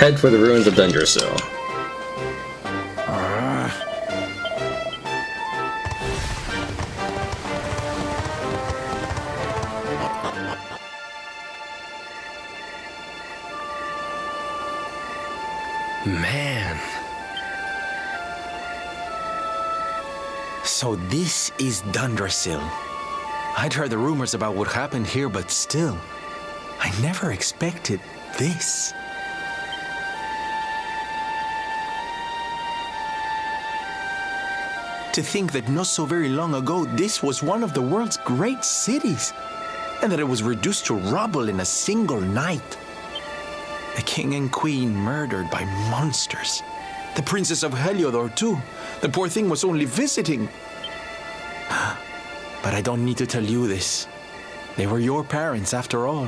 head for the ruins of Dundrasil. Man. So this is Dundrasil. I'd heard the rumors about what happened here, but still, I never expected this. To think that not so very long ago, this was one of the world's great cities, and that it was reduced to rubble in a single night. The king and queen murdered by monsters. The princess of Heliodor, too. The poor thing was only visiting. But I don't need to tell you this. They were your parents, after all.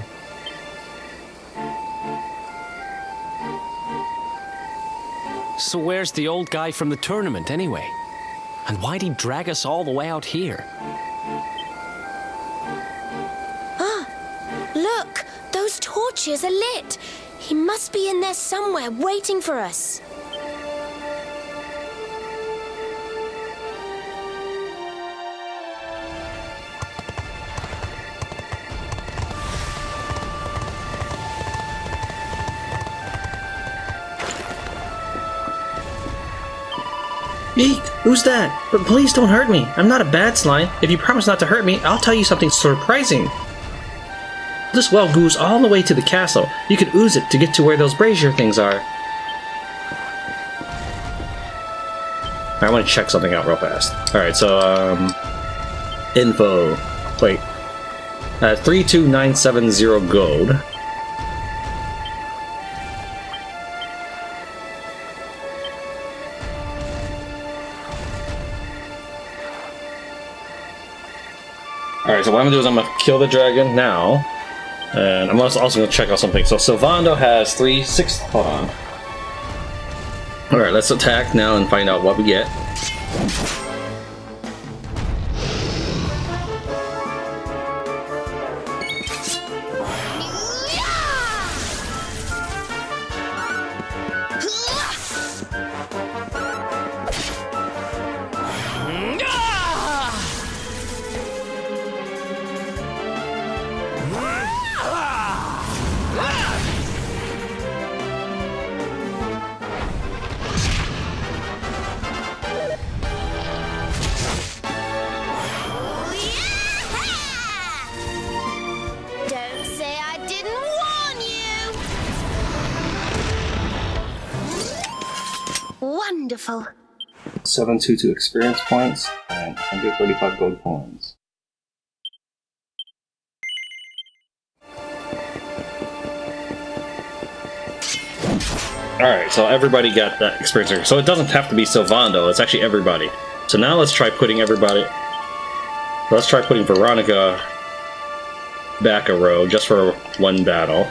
So where's the old guy from the tournament, anyway? And why'd he drag us all the way out here? Ah! Look! Those torches are lit! He must be in there somewhere, waiting for us. Eek! Who's that? But please don't hurt me. I'm not a bad slime. If you promise not to hurt me, I'll tell you something surprising. This well goes all the way to the castle. You can ooze it to get to where those brazier things are. I want to check something out real fast. Alright, so, info. Wait. 32970 gold. Alright, so what I'm gonna do is I'm gonna kill the dragon now. And I'm also gonna check out something. So Sylvando has 3-6. Hold on. Alright, let's attack now and find out what we get. Wonderful. 722 experience points and 135 gold coins. Alright, so everybody got that experience. So it doesn't have to be Sylvando, it's actually everybody. So now let's try putting everybody... Let's try putting Veronica back a row just for one battle.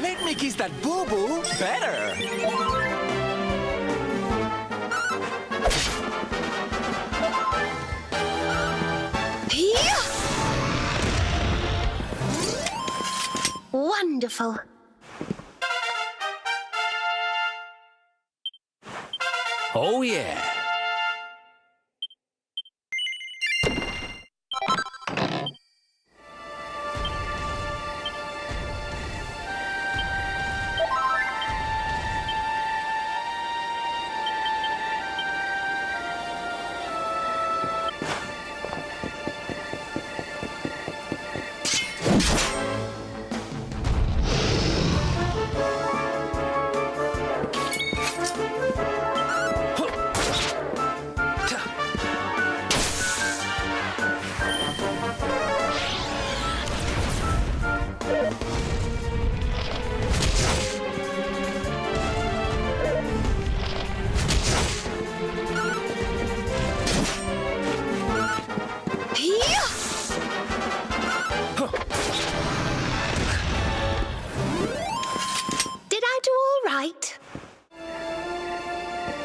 Let me kiss that boo-boo better. Wonderful. Oh yeah.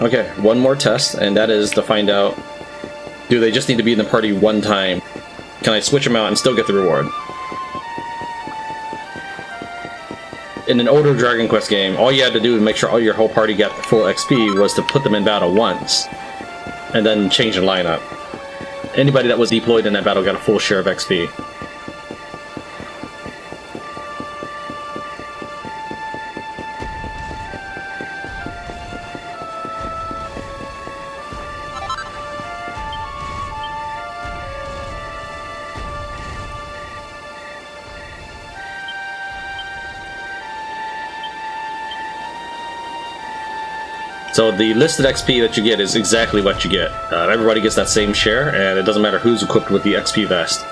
Okay, one more test, and that is to find out, do they just need to be in the party one time? Can I switch them out and still get the reward? In an older Dragon Quest game, all you had to do to make sure all your whole party got full XP was to put them in battle once, and then change the lineup. Anybody that was deployed in that battle got a full share of XP. So the listed XP that you get is exactly what you get. Everybody gets that same share, and it doesn't matter who's equipped with the XP vest.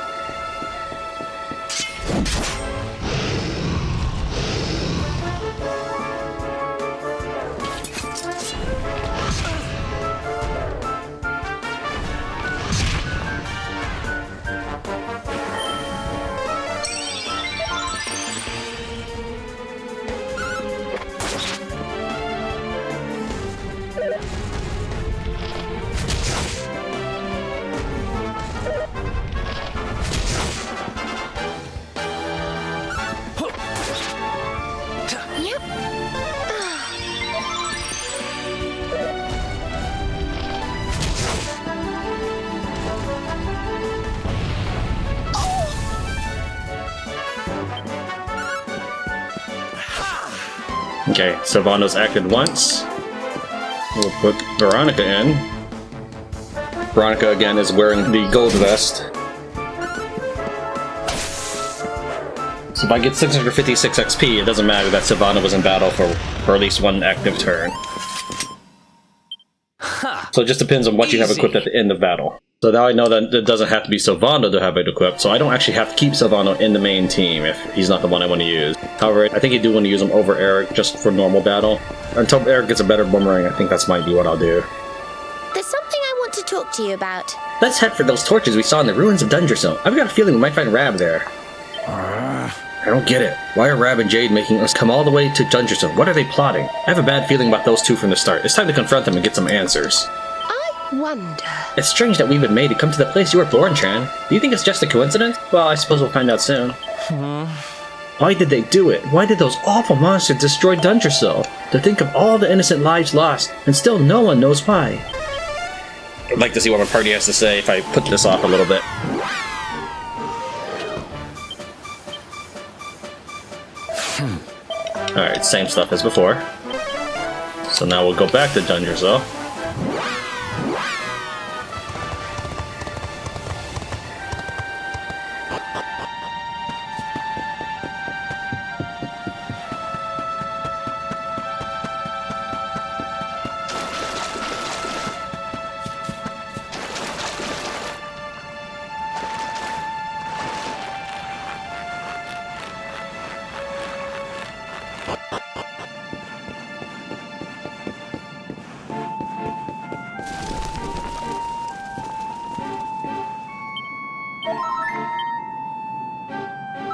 Yep. Okay, Sylvando's acted once. We'll put Veronica in. Veronica again is wearing the gold vest. So if I get 656 XP, it doesn't matter that Sylvando was in battle for at least one active turn. So it just depends on what you have Easy. equipped at the end of battle. So now I know that it doesn't have to be Sylvando to have it equipped, so I don't actually have to keep Sylvando in the main team if he's not the one I want to use. However, I think I do want to use him over Eric just for normal battle. Until Eric gets a better boomerang, I think that's might be what I'll do. There's something I want to talk to you about. Let's head for those torches we saw in the ruins of Dundrasil. I've got a feeling we might find Rab there. I don't get it. Why are Rab and Jade making us come all the way to Dundrasil? What are they plotting? I have a bad feeling about those two from the start. It's time to confront them and get some answers. I wonder. It's strange that we've been made to come to the place you were born, Tran. Do you think it's just a coincidence? Well, I suppose we'll find out soon. Why did they do it? Why did those awful monsters destroy Dundrasil? To think of all the innocent lives lost, and still no one knows why. I'd like to see what my party has to say if I put this off a little bit. Alright, same stuff as before. So now we'll go back to Dundrasil.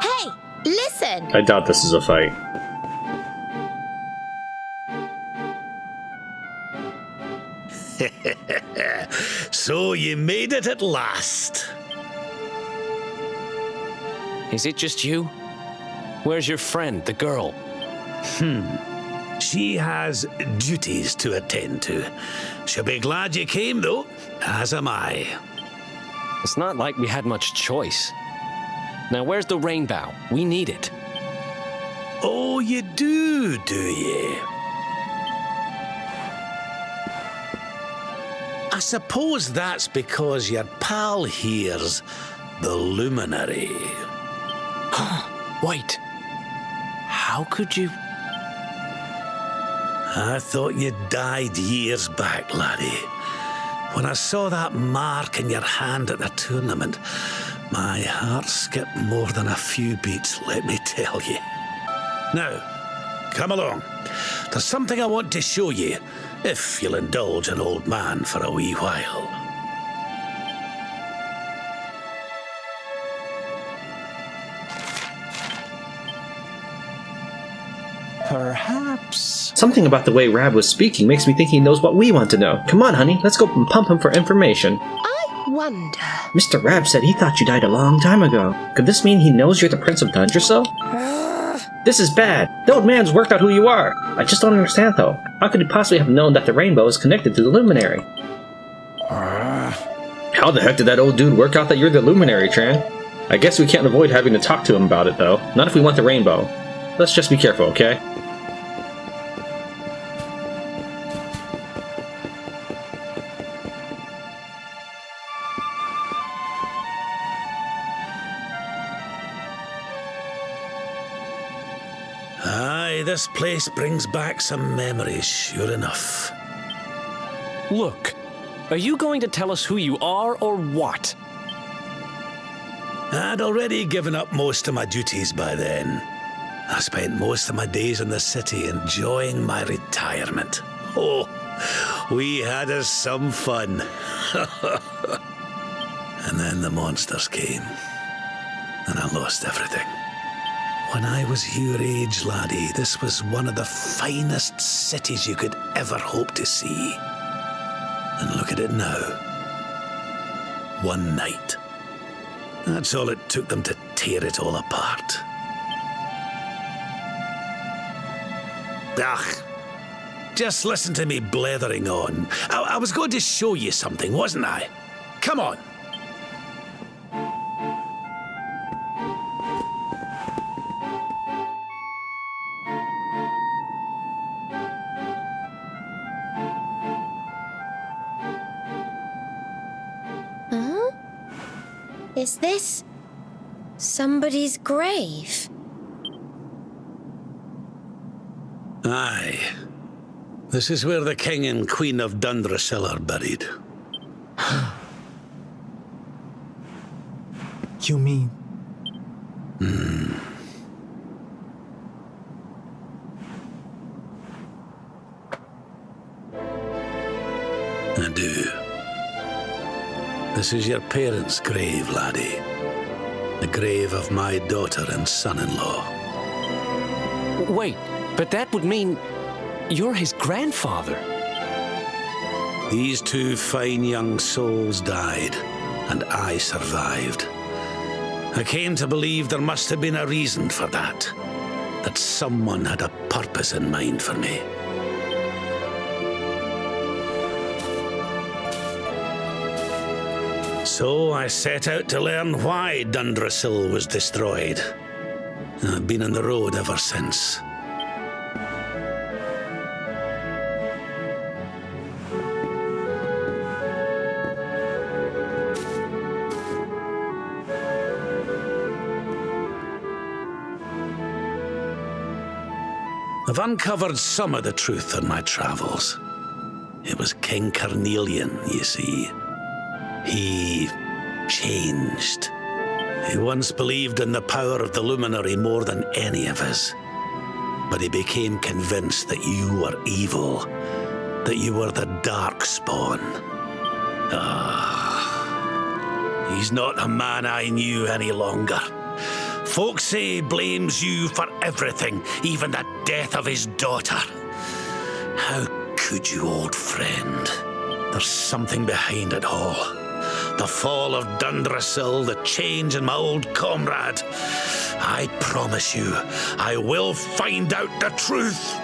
Hey, listen! I doubt this is a fight. So you made it at last. Is it just you? Where's your friend, the girl? She has duties to attend to. She'll be glad you came, though, as am I. It's not like we had much choice. Now, where's the Rainbough? We need it. Oh, you do you? I suppose that's because your pal here's the Luminary. Wait. How could you... I thought you died years back, laddie. When I saw that mark in your hand at the tournament, my heart skipped more than a few beats, let me tell you. Now, come along. There's something I want to show you, if you'll indulge an old man for a wee while. Perhaps. Something about the way Rab was speaking makes me think he knows what we want to know. Come on, honey, let's go and pump him for information. I wonder. Mr. Rab said he thought you died a long time ago. Could this mean he knows you're the Prince of Dundrasil? This is bad. The old man's worked out who you are. I just don't understand, though. How could he possibly have known that the Rainbough is connected to the Luminary? How the heck did that old dude work out that you're the Luminary, Tran? I guess we can't avoid having to talk to him about it, though. Not if we want the Rainbough. Let's just be careful, okay? Aye, this place brings back some memories, sure enough. Look, are you going to tell us who you are or what? I'd already given up most of my duties by then. I spent most of my days in the city enjoying my retirement. Oh, we had us some fun. And then the monsters came, and I lost everything. When I was your age, laddie, this was one of the finest cities you could ever hope to see. And look at it now. One night. That's all it took them to tear it all apart. Ugh. Just listen to me blethering on. I was going to show you something, wasn't I? Come on. Is this somebody's grave? Aye. This is where the King and Queen of Dundrasil are buried. You mean? I do. This is your parents' grave, laddie. The grave of my daughter and son-in-law. Wait, but that would mean you're his grandfather. These two fine young souls died, and I survived. I came to believe there must have been a reason for that. That someone had a purpose in mind for me. So I set out to learn why Dundrasil was destroyed. I've been on the road ever since. I've uncovered some of the truth on my travels. It was King Carnelian, you see. He changed. He once believed in the power of the Luminary more than any of us. But he became convinced that you were evil, that you were the Darkspawn. He's not a man I knew any longer. Folks say he blames you for everything, even the death of his daughter. How could you, old friend? There's something behind it all. The fall of Dundrasil, the change in my old comrade. I promise you, I will find out the truth.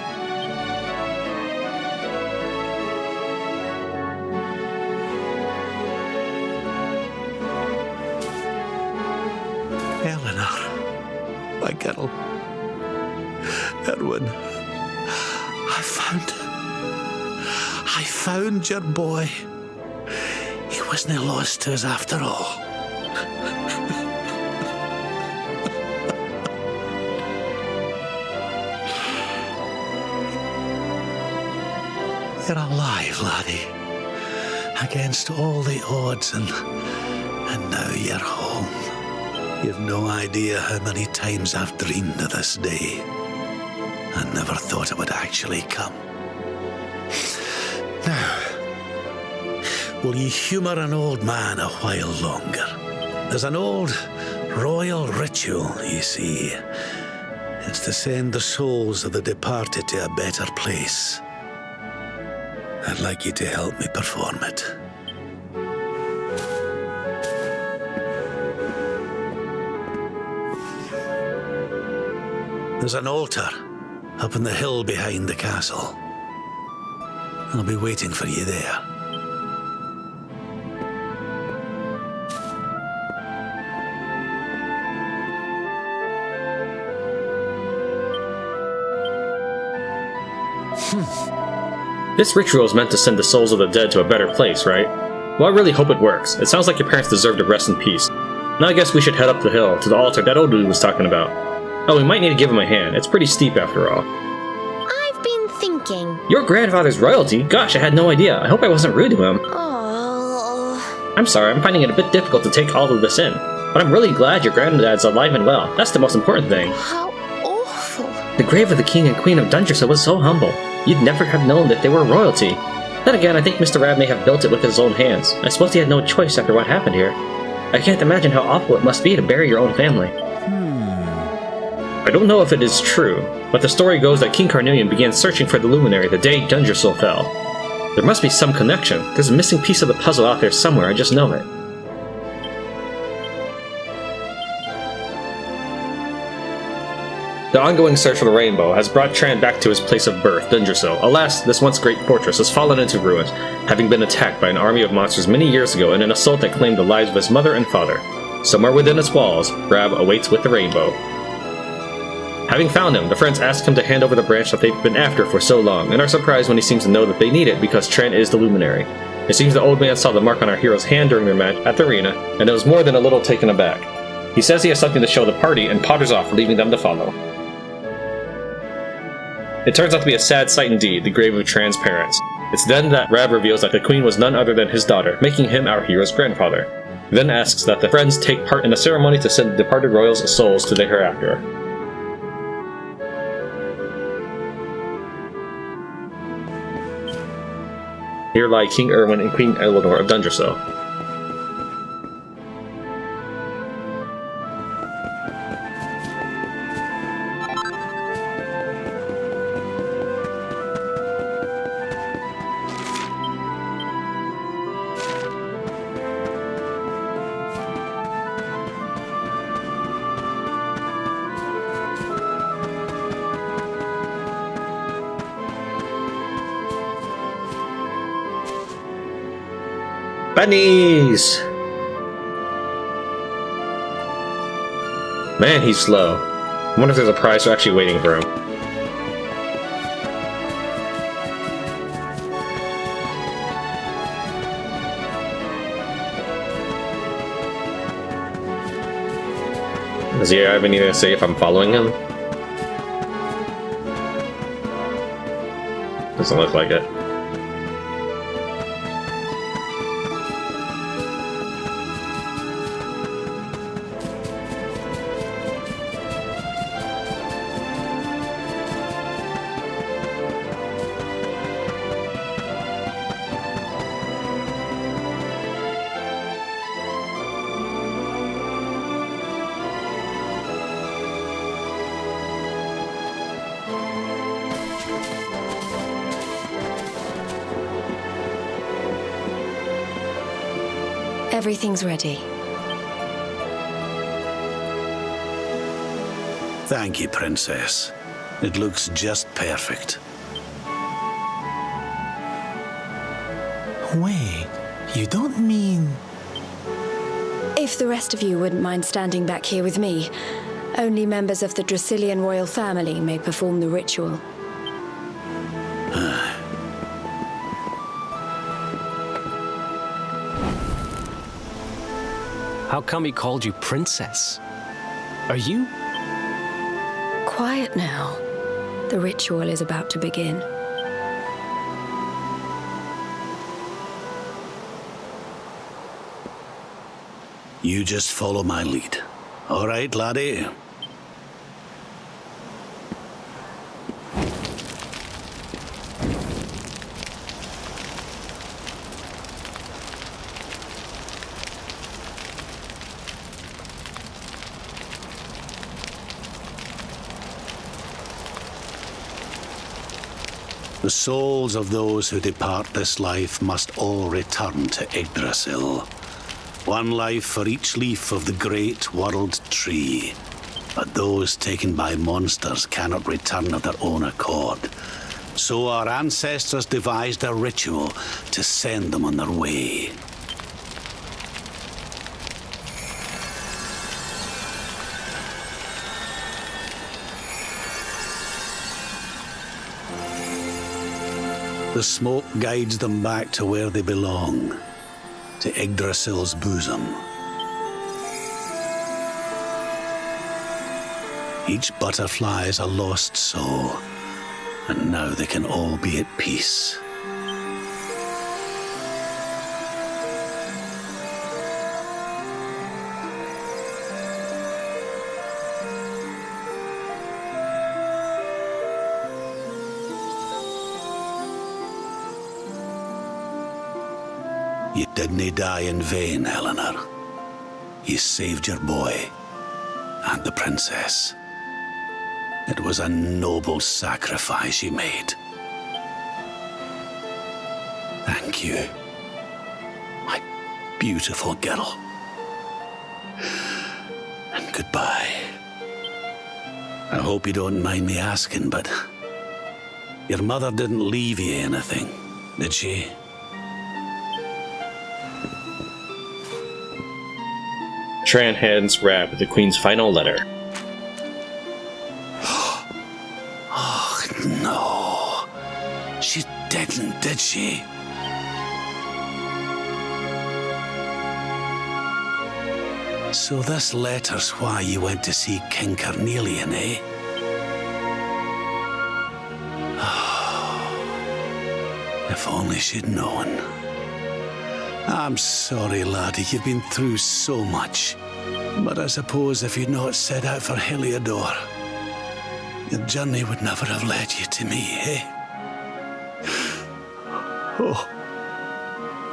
Eleanor, my girl. Erwin, I found your boy. He wasn't lost to us after all. You're alive, laddie. Against all the odds, and now you're home. You've no idea how many times I've dreamed of this day. I never thought it would actually come. Now, will you humour an old man a while longer? There's an old royal ritual, you see. It's to send the souls of the departed to a better place. I'd like you to help me perform it. There's an altar up on the hill behind the castle. I'll be waiting for you there. This ritual is meant to send the souls of the dead to a better place, right? Well, I really hope it works. It sounds like your parents deserve to rest in peace. Now I guess we should head up the hill to the altar that old dude was talking about. Oh, we might need to give him a hand. It's pretty steep after all. I've been thinking. Your grandfather's royalty? Gosh, I had no idea. I hope I wasn't rude to him. Oh. I'm sorry, I'm finding it a bit difficult to take all of this in. But I'm really glad your granddad's alive and well. That's the most important thing. How awful. The grave of the king and queen of Dundrasil was so humble. You'd never have known that they were royalty. Then again, I think Mr. Rab may have built it with his own hands. I suppose he had no choice after what happened here. I can't imagine how awful it must be to bury your own family. I don't know if it is true, but the story goes that King Carnelian began searching for the Luminary the day Dundrasil fell. There must be some connection. There's a missing piece of the puzzle out there somewhere, I just know it. The ongoing search for the Rainbough has brought Tran back to his place of birth, Dundrasil. Alas, this once great fortress has fallen into ruins, having been attacked by an army of monsters many years ago in an assault that claimed the lives of his mother and father. Somewhere within its walls, Rab awaits with the Rainbow. Having found him, the friends ask him to hand over the branch that they've been after for so long, and are surprised when he seems to know that they need it because Tran is the Luminary. It seems the old man saw the mark on our hero's hand during their match at the arena, and it was more than a little taken aback. He says he has something to show the party and potters off, leaving them to follow. It turns out to be a sad sight indeed, the grave of Tran's parents. It's then that Rab reveals that the queen was none other than his daughter, making him our hero's grandfather. He then asks that the friends take part in a ceremony to send the departed royals' souls to the hereafter. Here lie King Erwin and Queen Eleanor of Dundrasil. Bunnies! Man, he's slow. I wonder if there's a prize for actually waiting for him. Does he have anything to say if I'm following him? Doesn't look like it. Everything's ready. Thank you, Princess. It looks just perfect. Wait, you don't mean... If the rest of you wouldn't mind standing back here with me, only members of the Dracilian royal family may perform the ritual. How come he called you princess? Are you? Quiet now. The ritual is about to begin. You just follow my lead. All right, laddie? The souls of those who depart this life must all return to Yggdrasil. One life for each leaf of the great world tree. But those taken by monsters cannot return of their own accord. So our ancestors devised a ritual to send them on their way. The smoke guides them back to where they belong, to Yggdrasil's bosom. Each butterfly is a lost soul, and now they can all be at peace. You didn't die in vain, Eleanor. You saved your boy and the princess. It was a noble sacrifice you made. Thank you, my beautiful girl. And goodbye. I hope you don't mind me asking, but your mother didn't leave you anything, did she? Tran hands Rab the Queen's final letter. Oh, no. She didn't, did she? So this letter's why you went to see King Carnelian, eh? Oh, if only she'd known. I'm sorry, laddie, you've been through so much. But I suppose if you'd not set out for Heliodor, your journey would never have led you to me, eh? Oh,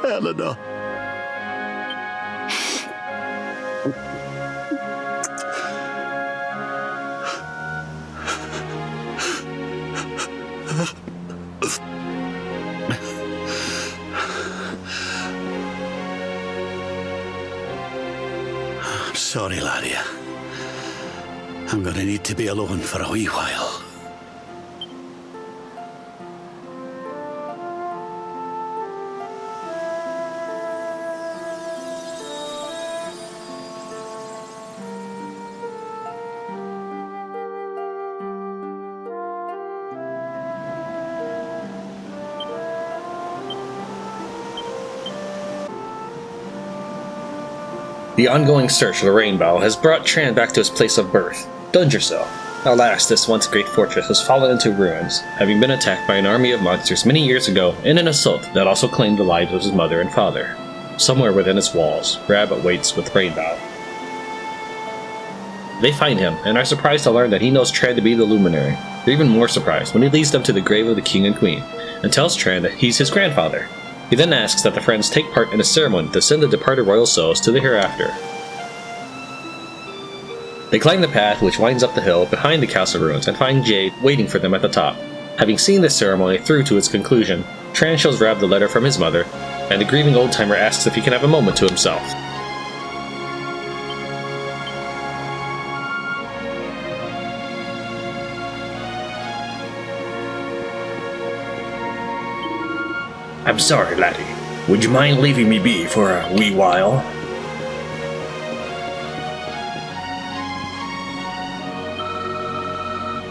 Eleanor. Sorry, laddie. I'm gonna need to be alone for a wee while. The ongoing search for the Rainbough has brought Tran back to his place of birth, Dundrasil. Alas, this once great fortress has fallen into ruins, having been attacked by an army of monsters many years ago in an assault that also claimed the lives of his mother and father. Somewhere within its walls, Rab awaits with Rainbough. They find him, and are surprised to learn that he knows Tran to be the Luminary. They're even more surprised when he leads them to the grave of the king and queen, and tells Tran that he's his grandfather. He then asks that the friends take part in a ceremony to send the departed royal souls to the hereafter. They climb the path which winds up the hill behind the castle ruins and find Jade waiting for them at the top. Having seen this ceremony through to its conclusion, Tran shows Rab the letter from his mother, and the grieving old-timer asks if he can have a moment to himself. I'm sorry, laddie. Would you mind leaving me be for a wee while?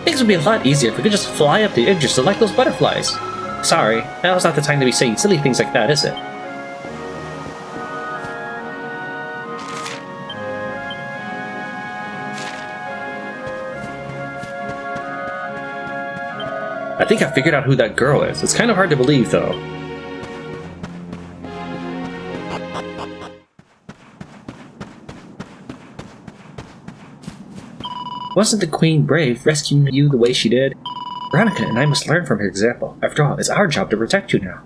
Things would be a lot easier if we could just fly up to Yggdrasil like those butterflies. Sorry, now's not the time to be saying silly things like that, is it? I think I figured out who that girl is. It's kind of hard to believe, though. Wasn't the Queen brave, rescuing you the way she did? Veronica and I must learn from her example. After all, it's our job to protect you now.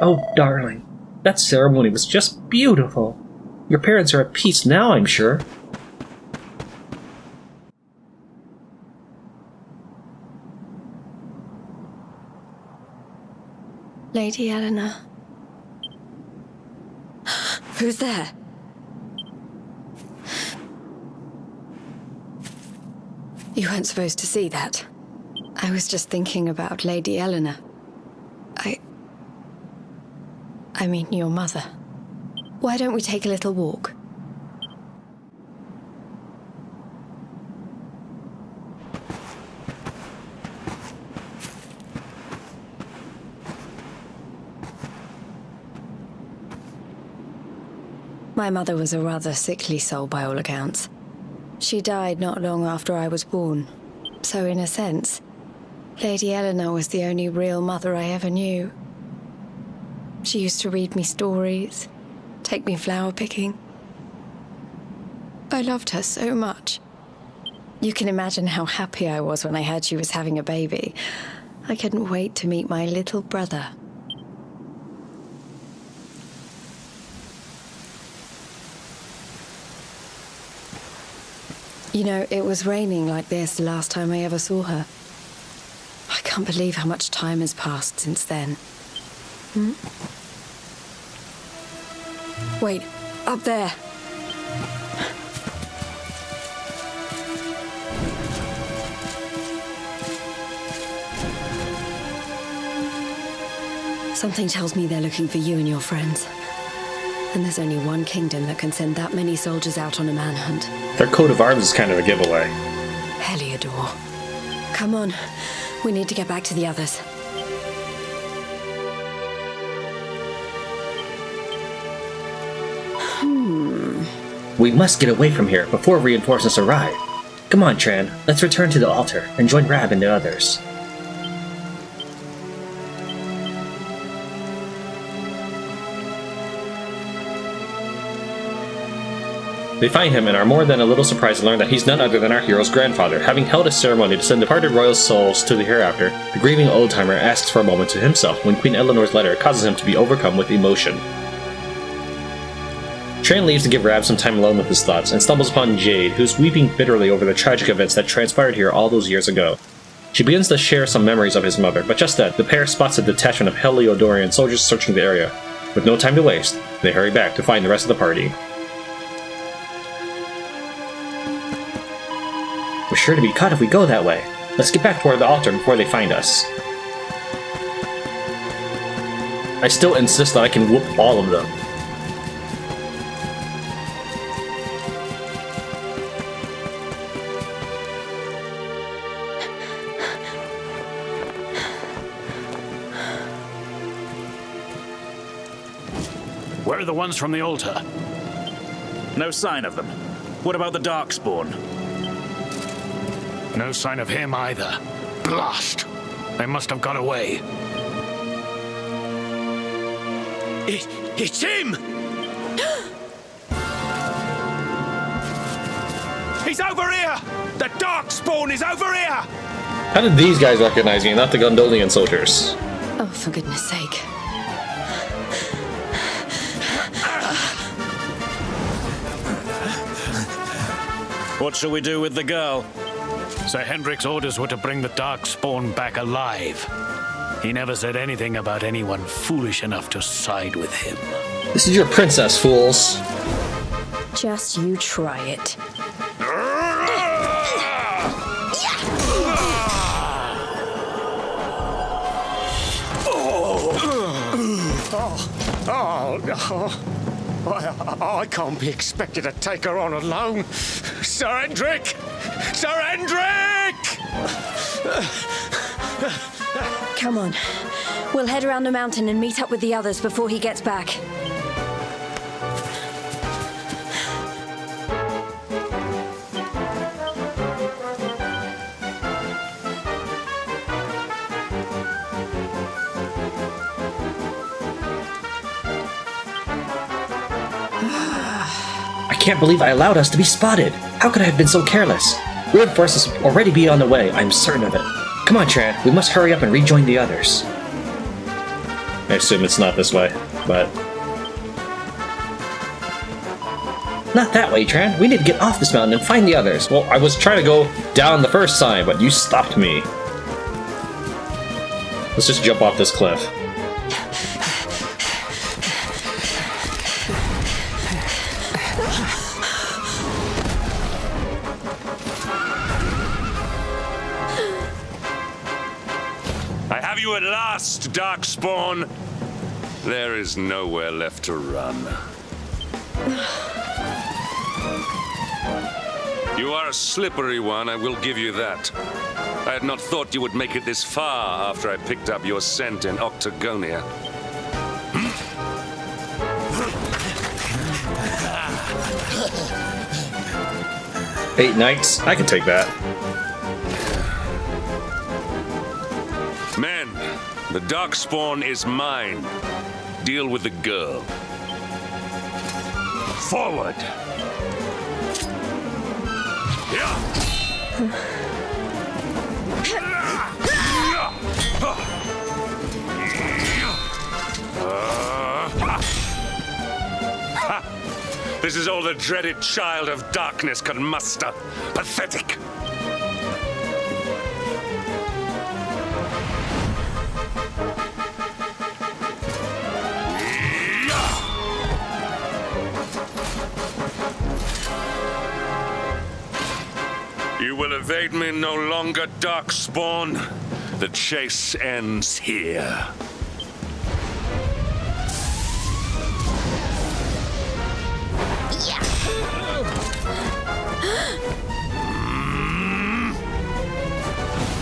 Oh, darling. That ceremony was just beautiful. Your parents are at peace now, I'm sure. Lady Eleanor. Who's there? You weren't supposed to see that. I was just thinking about Lady Eleanor. I mean, your mother. Why don't we take a little walk? My mother was a rather sickly soul by all accounts. She died not long after I was born. So in a sense, Lady Eleanor was the only real mother I ever knew. She used to read me stories, take me flower picking. I loved her so much. You can imagine how happy I was when I heard she was having a baby. I couldn't wait to meet my little brother. You know, it was raining like this the last time I ever saw her. I can't believe how much time has passed since then. Wait, up there. Something tells me they're looking for you and your friends. And there's only one kingdom that can send that many soldiers out on a manhunt. Their coat of arms is kind of a giveaway. Heliodor. Come on, we need to get back to the others. We must get away from here before reinforcements arrive. Come on, Tran, let's return to the altar and join Rab and the others. They find him and are more than a little surprised to learn that he's none other than our hero's grandfather. Having held a ceremony to send departed royal souls to the hereafter, the grieving old-timer asks for a moment to himself when Queen Eleanor's letter causes him to be overcome with emotion. Tran leaves to give Rab some time alone with his thoughts and stumbles upon Jade, who's weeping bitterly over the tragic events that transpired here all those years ago. She begins to share some memories of his mother, but just then, the pair spots a detachment of Heliodorian soldiers searching the area. With no time to waste, they hurry back to find the rest of the party. We're sure to be caught if we go that way. Let's get back toward the altar before they find us. I still insist that I can whoop all of them. Where are the ones from the altar? No sign of them. What about the Darkspawn? No sign of him either. Blast! They must have got away. It's him! He's over here! The Darkspawn is over here! How did these guys recognize me, not the Gondolian soldiers? Oh, for goodness sake. What shall we do with the girl? Sir Hendrik's orders were to bring the Darkspawn back alive. He never said anything about anyone foolish enough to side with him. This is your princess, fools. Just you try it. I can't be expected to take her on alone. Sir Hendrik! Sir Hendrik! Come on. We'll head around the mountain and meet up with the others before he gets back. I can't believe I allowed us to be spotted. How could I have been so careless? Reinforcements will already be on the way, I'm certain of it. Come on, Tran, we must hurry up and rejoin the others. I assume it's not this way, but... Not that way, Tran. We need to get off this mountain and find the others. Well, I was trying to go down the first sign, but you stopped me. Let's just jump off this cliff. have you at last, Darkspawn. There is nowhere left to run. You are a slippery one, I will give you that. I had not thought you would make it this far after I picked up your scent in Octagonia. 8 knights? I can take that. Men, the Darkspawn is mine. Deal with the girl. Forward! This is all the dreaded child of darkness can muster. Pathetic! You will evade me no longer, Darkspawn. The chase ends here.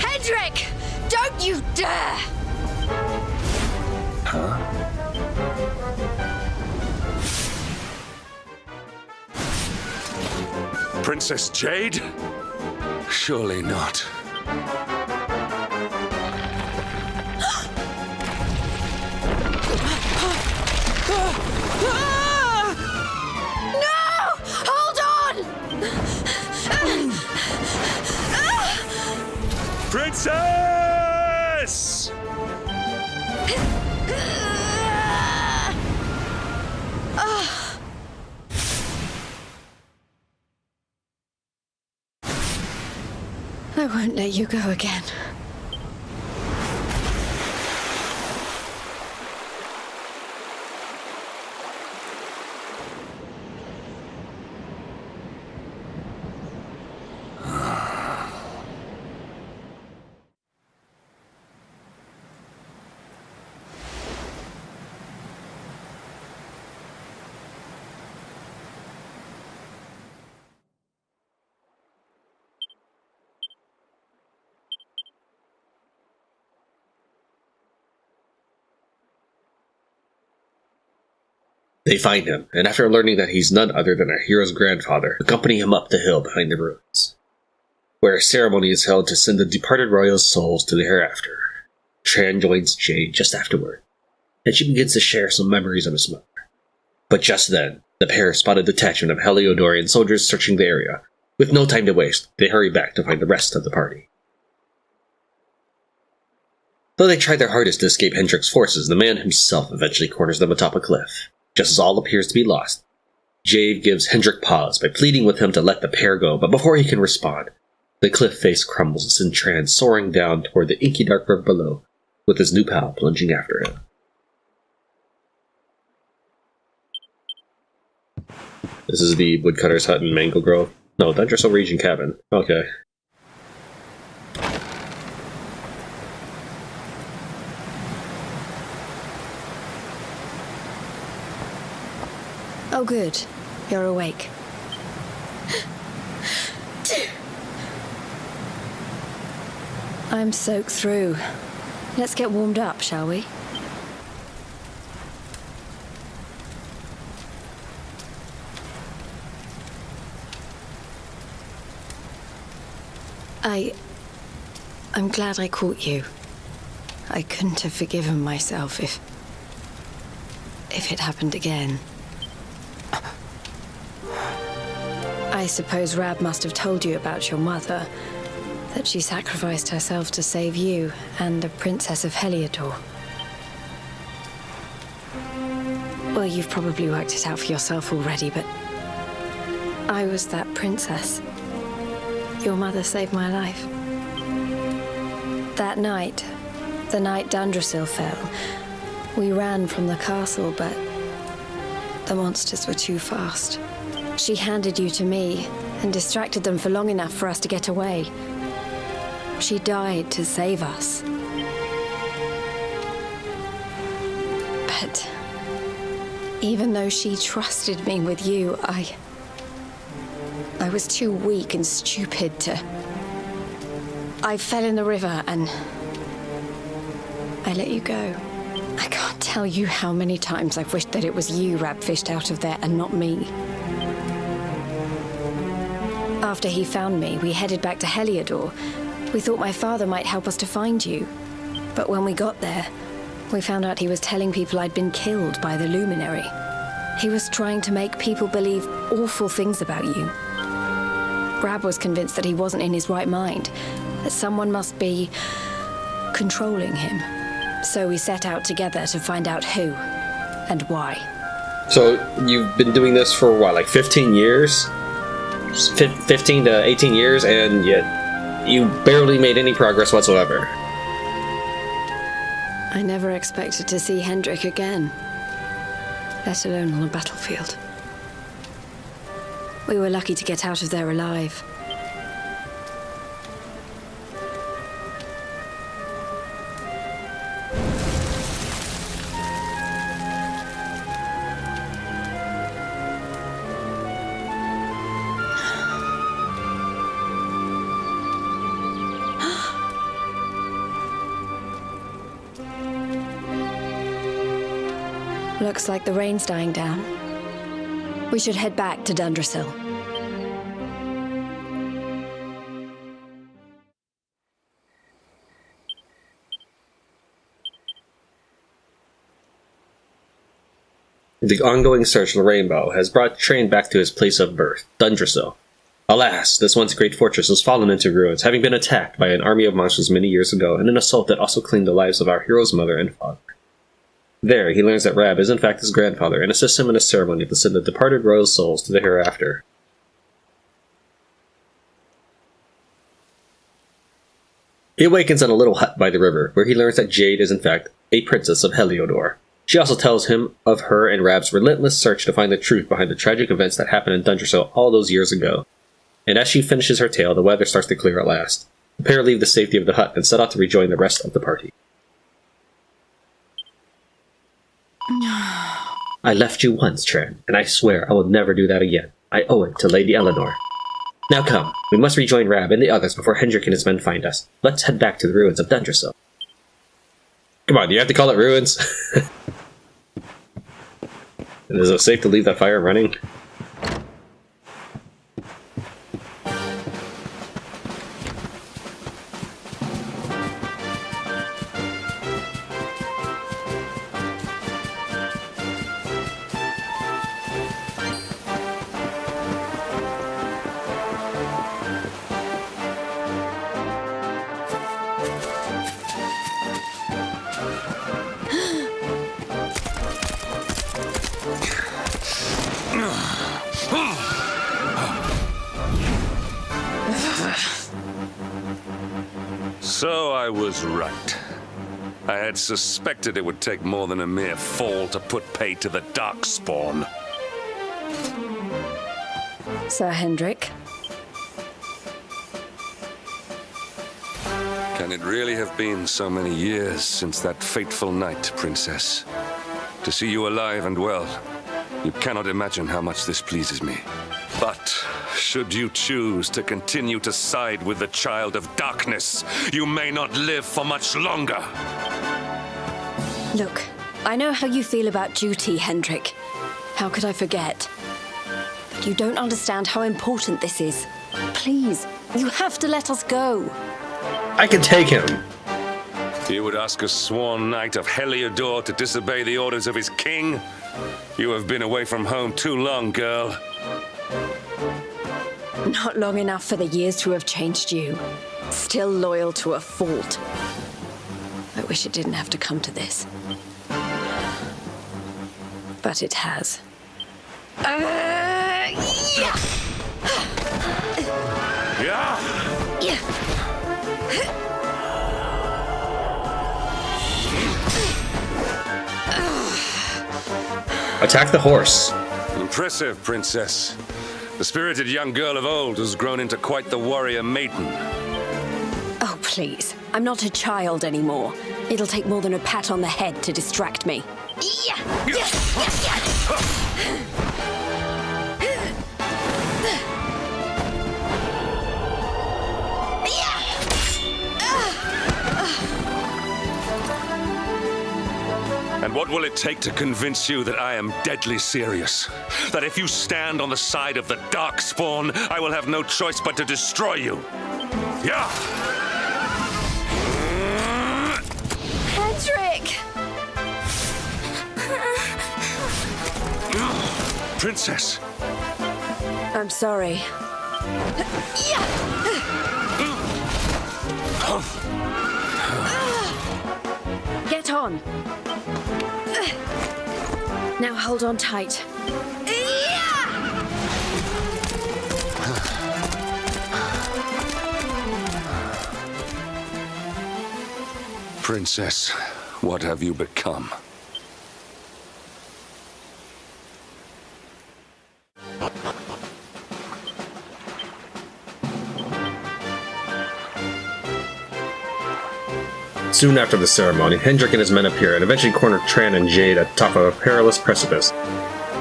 Hendrik! Don't you dare! Huh? Princess Jade? Surely not. No! Hold on! Princess! I won't let you go again. They find him, and after learning that he's none other than a hero's grandfather, accompany him up the hill behind the ruins, where a ceremony is held to send the departed royal's souls to the hereafter. Tran joins Jade just afterward, and she begins to share some memories of his mother. But just then, the pair spot a detachment of Heliodorian soldiers searching the area. With no time to waste, they hurry back to find the rest of the party. Though they try their hardest to escape Hendrik's forces, the man himself eventually corners them atop a cliff. Just as all appears to be lost, Jade gives Hendrik pause by pleading with him to let the pair go, but before he can respond, the cliff face crumbles and sends Tran soaring down toward the inky dark river below, with his new pal plunging after him. This is the woodcutter's hut in Mango Grove. No, Dundrasil region cabin. Okay. Oh, good. You're awake. I'm soaked through. Let's get warmed up, shall we? I'm glad I caught you. I couldn't have forgiven myself if it happened again. I suppose Rab must have told you about your mother, that she sacrificed herself to save you and the Princess of Heliodor. Well, you've probably worked it out for yourself already, but I was that princess. Your mother saved my life. That night, the night Dundrasil fell, we ran from the castle, but the monsters were too fast. She handed you to me and distracted them for long enough for us to get away. She died to save us. But even though she trusted me with you, I was too weak and stupid to... I fell in the river and I let you go. I can't tell you how many times I've wished that it was you Rab fished out of there and not me. After he found me, we headed back to Heliodor. We thought my father might help us to find you. But when we got there, we found out he was telling people I'd been killed by the Luminary. He was trying to make people believe awful things about you. Rab was convinced that he wasn't in his right mind, that someone must be controlling him. So we set out together to find out who and why. So you've been doing this for what, like 15 years? 15 to 18 years, and yet you barely made any progress whatsoever. I never expected to see Hendrik again, let alone on a battlefield. We were lucky to get out of there alive. Looks like the rain's dying down. We should head back to Dundrasil. The ongoing search for the Rainbough has brought Tran back to his place of birth, Dundrasil. Alas, this once great fortress has fallen into ruins, having been attacked by an army of monsters many years ago in an assault that also claimed the lives of our hero's mother and father. There, he learns that Rab is in fact his grandfather and assists him in a ceremony to send the departed royal souls to the hereafter. He awakens in a little hut by the river, where he learns that Jade is in fact a princess of Heliodor. She also tells him of her and Rab's relentless search to find the truth behind the tragic events that happened in Dundrasil all those years ago. And as she finishes her tale, the weather starts to clear at last. The pair leave the safety of the hut and set out to rejoin the rest of the party. I left you once, Tran, and I swear I will never do that again. I owe it to Lady Eleanor. Now come, we must rejoin Rab and the others before Hendrik and his men find us. Let's head back to the ruins of Dundrasil. Come on, do you have to call it ruins? Is it safe to leave that fire running? So I was right. I had suspected it would take more than a mere fall to put pay to the Darkspawn. Sir Hendrik? Can it really have been so many years since that fateful night, Princess? To see you alive and well, you cannot imagine how much this pleases me. But should you choose to continue to side with the Child of Darkness, you may not live for much longer. Look, I know how you feel about duty, Hendrik. How could I forget? But you don't understand how important this is. Please, you have to let us go. I can take him. You would ask a sworn knight of Heliodor to disobey the orders of his king? You have been away from home too long, girl. Not long enough for the years to have changed you. Still loyal to a fault. I wish it didn't have to come to this. But it has. Yeah! Attack the horse. Impressive, Princess. The spirited young girl of old has grown into quite the warrior maiden. Oh, please. I'm not a child anymore. It'll take more than a pat on the head to distract me. And what will it take to convince you that I am deadly serious? That if you stand on the side of the Darkspawn, I will have no choice but to destroy you? Yeah! Hendrik! Princess! I'm sorry. Get on. Now hold on tight. Princess, what have you become? Soon after the ceremony, Hendrik and his men appear and eventually corner Tran and Jade at the top of a perilous precipice.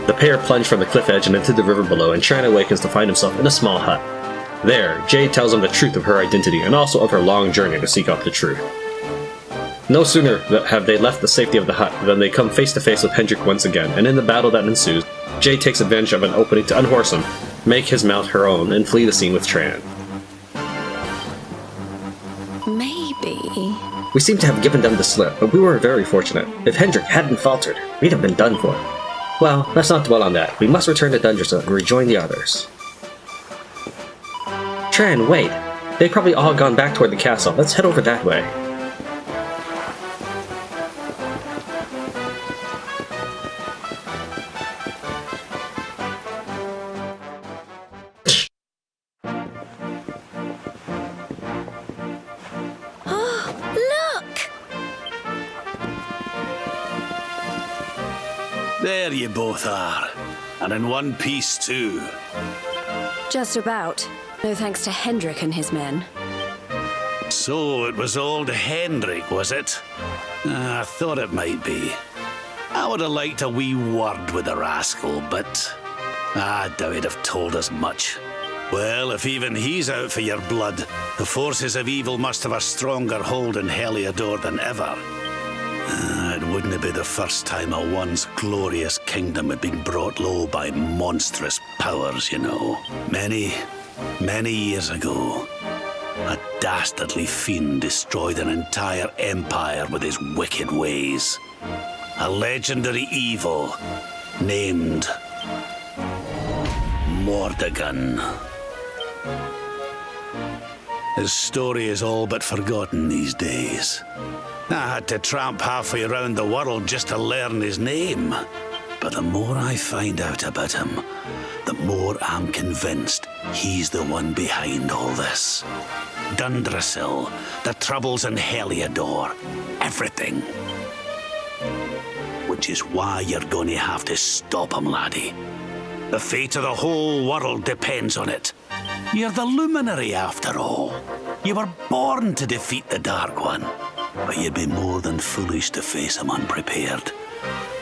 The pair plunge from the cliff edge and into the river below, and Tran awakens to find himself in a small hut. There, Jade tells him the truth of her identity and also of her long journey to seek out the truth. No sooner have they left the safety of the hut than they come face to face with Hendrik once again, and in the battle that ensues, Jade takes advantage of an opening to unhorse him, make his mount her own, and flee the scene with Tran. Maybe. We seem to have given them the slip, but we were very fortunate. If Hendrik hadn't faltered, we'd have been done for. Well, let's not dwell on that. We must return to Dundrasil and rejoin the others. Tran, wait. They've probably all gone back toward the castle. Let's head over that way. There you both are. And in one piece, too. Just about. No thanks to Hendrik and his men. So it was old Hendrik, was it? I thought it might be. I would have liked a wee word with the rascal, but I doubt he'd have told us much. Well, if even he's out for your blood, the forces of evil must have a stronger hold in Heliodor than ever. It wouldn't be the first time a once glorious kingdom had been brought low by monstrous powers, you know. Many years ago, a dastardly fiend destroyed an entire empire with his wicked ways. A legendary evil named Mordegon. His story is all but forgotten these days. I had to tramp halfway around the world just to learn his name. But the more I find out about him, the more I'm convinced he's the one behind all this. Dundrasil, the troubles in Heliodor, everything. Which is why you're going to have to stop him, laddie. The fate of the whole world depends on it. You're the Luminary, after all. You were born to defeat the Dark One. But you'd be more than foolish to face him unprepared.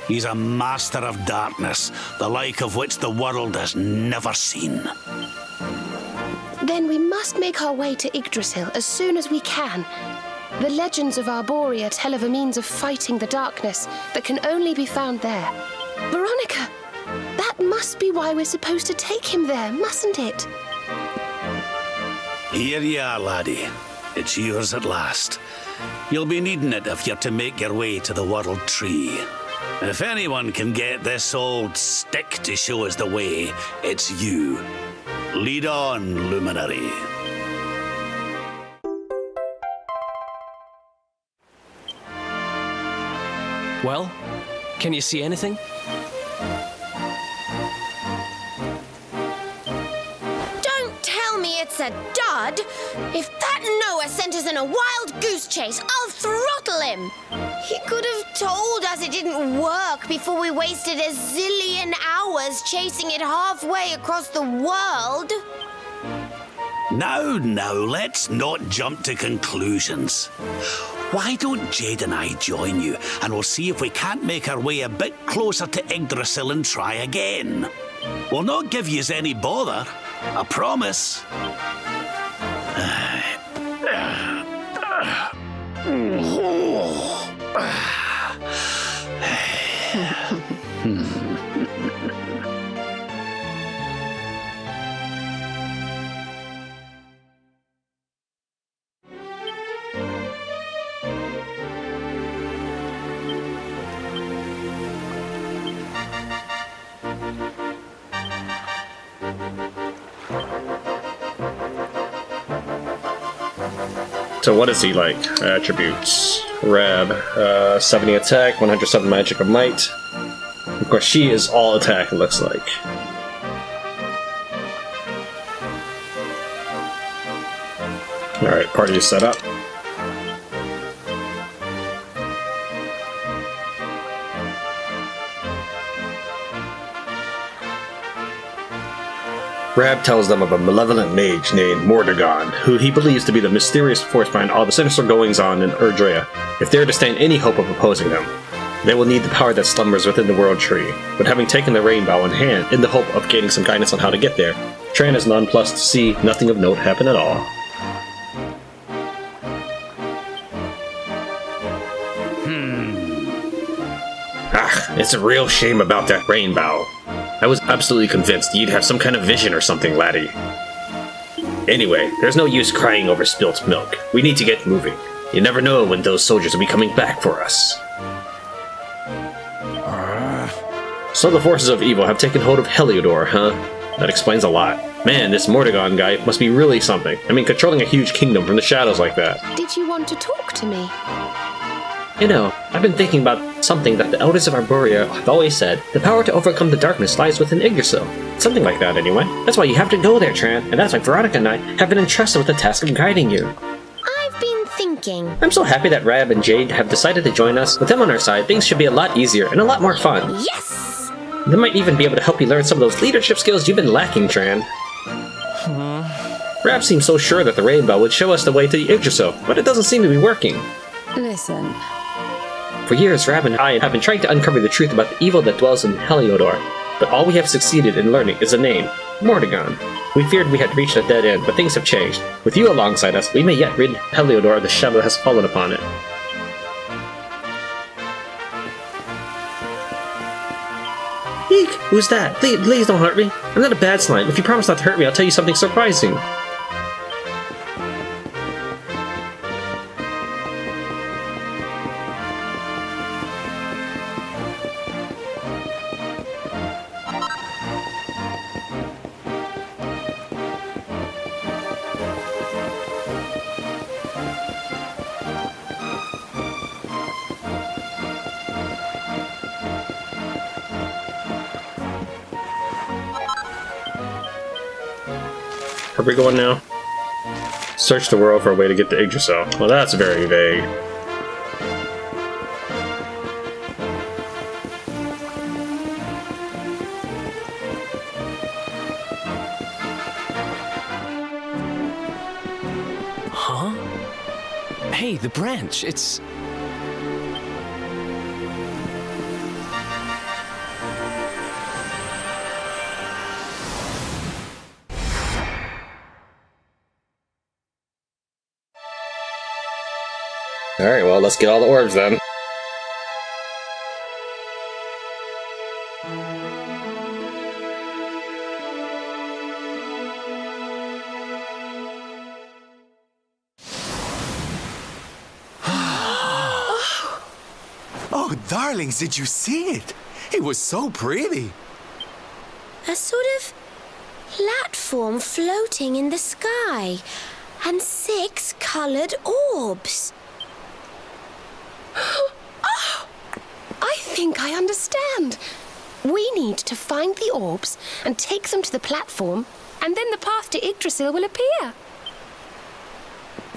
He's a master of darkness, the like of which the world has never seen. Then we must make our way to Yggdrasil as soon as we can. The legends of Arborea tell of a means of fighting the darkness that can only be found there. Veronica, that must be why we're supposed to take him there, mustn't it? Here you are, laddie. It's yours at last. You'll be needing it if you're to make your way to the World Tree. If anyone can get this old stick to show us the way, it's you. Lead on, Luminary. Well, can you see anything? Don't tell me it's a dud! If that Noah sent us in a wild goose chase, I'll throttle him! He could have told us it didn't work before we wasted a zillion hours chasing it halfway across the world. Now, let's not jump to conclusions. Why don't Jade and I join you, and we'll see if we can't make our way a bit closer to Yggdrasil and try again. We'll not give yous any bother, I promise. So what is he like? Attributes. Rab. 70 attack, 107 magic of might. Of course, she is all attack, it looks like. Alright, party is set up. Rab tells them of a malevolent mage named Mordegon, who he believes to be the mysterious force behind all the sinister goings-on in Erdrea. If they are to stand any hope of opposing them, they will need the power that slumbers within the World Tree. But having taken the Rainbough in hand, in the hope of gaining some guidance on how to get there, Tran is nonplussed to see nothing of note happen at all. It's a real shame about that Rainbough. I was absolutely convinced you'd have some kind of vision or something, laddie. Anyway, there's no use crying over spilt milk. We need to get moving. You never know when those soldiers will be coming back for us. So the forces of evil have taken hold of Heliodor, huh? That explains a lot. Man, this Mordegon guy must be really something. I mean, controlling a huge kingdom from the shadows like that. Did you want to talk to me? You know, I've been thinking about something that the elders of Arborea have always said. The power to overcome the darkness lies within Yggdrasil. Something like that, anyway. That's why you have to go there, Tran, and that's why Veronica and I have been entrusted with the task of guiding you. I've been thinking. I'm so happy that Rab and Jade have decided to join us. With them on our side, things should be a lot easier and a lot more fun. Yes! They might even be able to help you learn some of those leadership skills you've been lacking, Tran. Rab seems so sure that the Rainbough would show us the way to Yggdrasil, but it doesn't seem to be working. Listen. For years, Rab and I have been trying to uncover the truth about the evil that dwells in Heliodor, but all we have succeeded in learning is a name, Mordegon. We feared we had reached a dead end, but things have changed. With you alongside us, we may yet rid Heliodor of the shadow that has fallen upon it. Eek! Who's that? Please don't hurt me. I'm not a bad slime. If you promise not to hurt me, I'll tell you something surprising. Where are we going now? Search the world for a way to get to Yggdrasil. Well, that's very vague. Huh? Hey, the branch, it's... Alright, well, let's get all the orbs then. Oh, darlings, did you see it? It was so pretty. A sort of platform floating in the sky, and 6 colored orbs. Oh, I think I understand. We need to find the orbs and take them to the platform, and then the path to Yggdrasil will appear.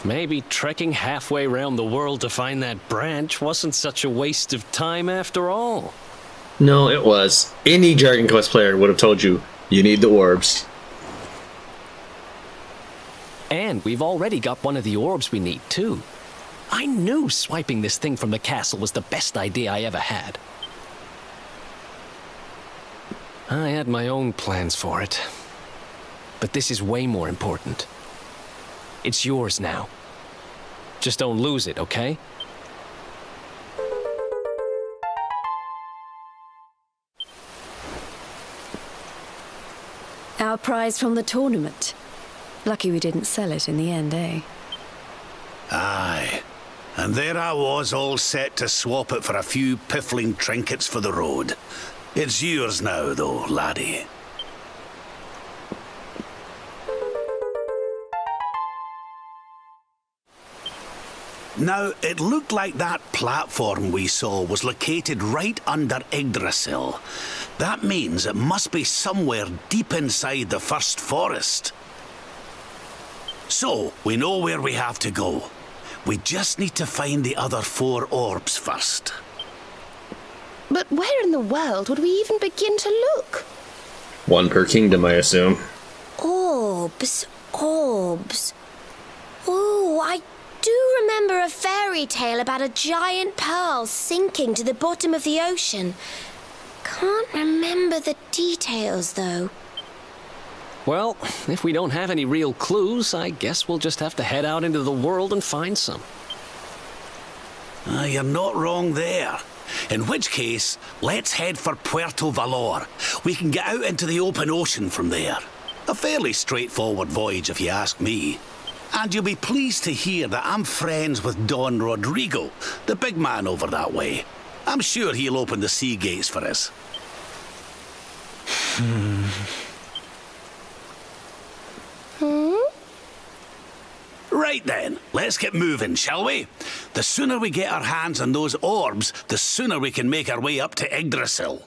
Maybe trekking halfway around the world to find that branch wasn't such a waste of time after all. No, it was. Any Dragon Quest player would have told you, you need the orbs. And we've already got one of the orbs we need, too. I knew swiping this thing from the castle was the best idea I ever had. I had my own plans for it. But this is way more important. It's yours now. Just don't lose it, okay? Our prize from the tournament. Lucky we didn't sell it in the end, eh? Aye. And there I was, all set to swap it for a few piffling trinkets for the road. It's yours now, though, laddie. Now, it looked like that platform we saw was located right under Yggdrasil. That means it must be somewhere deep inside the first forest. So, we know where we have to go. We just need to find the other 4 orbs first. But where in the world would we even begin to look? One per kingdom, I assume. Orbs. Oh, I do remember a fairy tale about a giant pearl sinking to the bottom of the ocean. Can't remember the details, though. Well, if we don't have any real clues, I guess we'll just have to head out into the world and find some. You're not wrong there. In which case, let's head for Puerto Valor. We can get out into the open ocean from there. A fairly straightforward voyage, if you ask me. And you'll be pleased to hear that I'm friends with Don Rodrigo, the big man over that way. I'm sure he'll open the sea gates for us. Right then, let's get moving, shall we? The sooner we get our hands on those orbs, the sooner we can make our way up to Yggdrasil.